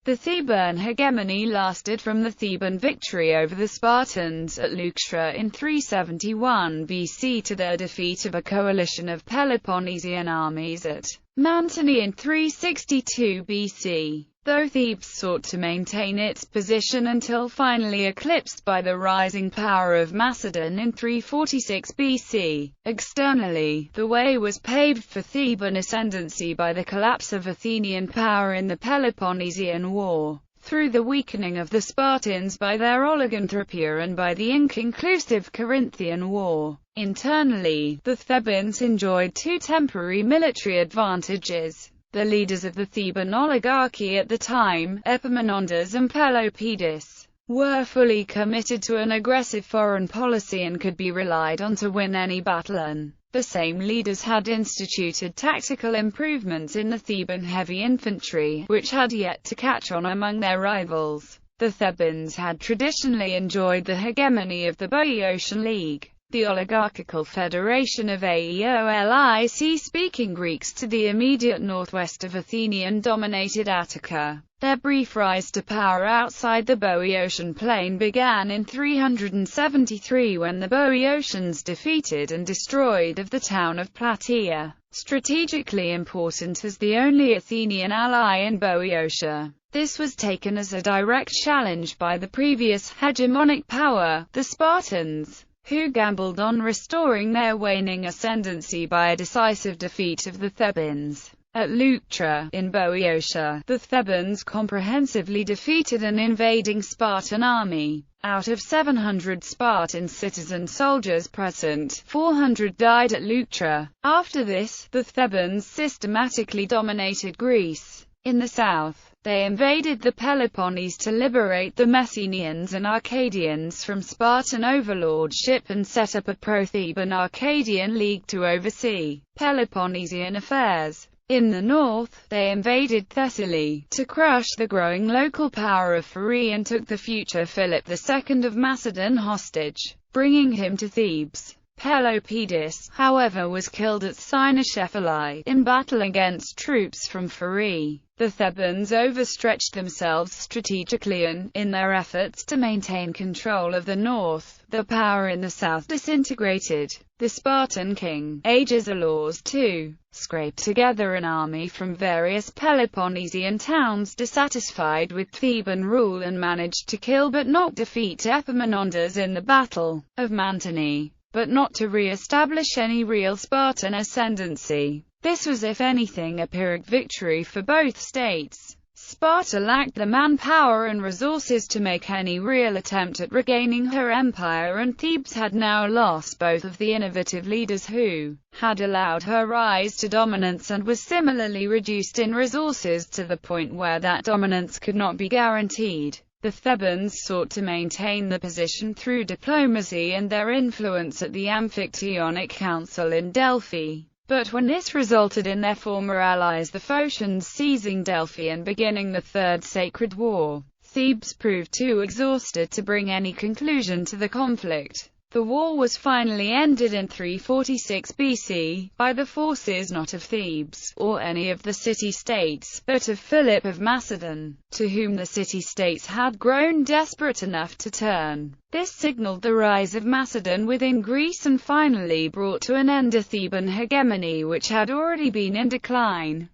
The Theban hegemony lasted from the Theban victory over the Spartans at Leuctra in 371 BC to their defeat of a coalition of Peloponnesian armies at Mantinea in 362 BC. Though Thebes sought to maintain its position until finally eclipsed by the rising power of Macedon in 346 BC. Externally, the way was paved for Theban ascendancy by the collapse of Athenian power in the Peloponnesian War, through the weakening of the Spartans by their oliganthropia and by the inconclusive Corinthian War. Internally, the Thebans enjoyed two temporary military advantages. The leaders of the Theban oligarchy at the time, Epaminondas and Pelopidas, were fully committed to an aggressive foreign policy and could be relied on to win any battle, and the same leaders had instituted tactical improvements in the Theban heavy infantry, which had yet to catch on among their rivals. The Thebans had traditionally enjoyed the hegemony of the Boeotian League, the oligarchical federation of Aeolic-speaking Greeks to the immediate northwest of Athenian-dominated Attica. Their brief rise to power outside the Boeotian plain began in 373 when the Boeotians defeated and destroyed the town of Plataea, strategically important as the only Athenian ally in Boeotia. This was taken as a direct challenge by the previous hegemonic power, the Spartans, who gambled on restoring their waning ascendancy by a decisive defeat of the Thebans. At Leuctra, in Boeotia, the Thebans comprehensively defeated an invading Spartan army. Out of 700 Spartan citizen soldiers present, 400 died at Leuctra. After this, the Thebans systematically dominated Greece. In the south, they invaded the Peloponnese to liberate the Messenians and Arcadians from Spartan overlordship and set up a pro-Theban Arcadian League to oversee Peloponnesian affairs. In the north, they invaded Thessaly, to crush the growing local power of Pherai and took the future Philip II of Macedon hostage, bringing him to Thebes. Pelopidas, however, was killed at Cynoscephalae, in battle against troops from Pherai. The Thebans overstretched themselves strategically and, in their efforts to maintain control of the north, the power in the south disintegrated. The Spartan king, Agesilaus II, scraped together an army from various Peloponnesian towns dissatisfied with Theban rule and managed to kill but not defeat Epaminondas in the Battle of Mantinea, but not to re-establish any real Spartan ascendancy. This was, if anything, a Pyrrhic victory for both states. Sparta lacked the manpower and resources to make any real attempt at regaining her empire, and Thebes had now lost both of the innovative leaders who had allowed her rise to dominance, and was similarly reduced in resources to the point where that dominance could not be guaranteed. The Thebans sought to maintain the position through diplomacy and their influence at the Amphictyonic Council in Delphi. But when this resulted in their former allies the Phocians seizing Delphi and beginning the Third Sacred War, Thebes proved too exhausted to bring any conclusion to the conflict. The war was finally ended in 346 BC, by the forces not of Thebes, or any of the city-states, but of Philip of Macedon, to whom the city-states had grown desperate enough to turn. This signaled the rise of Macedon within Greece and finally brought to an end a Theban hegemony which had already been in decline.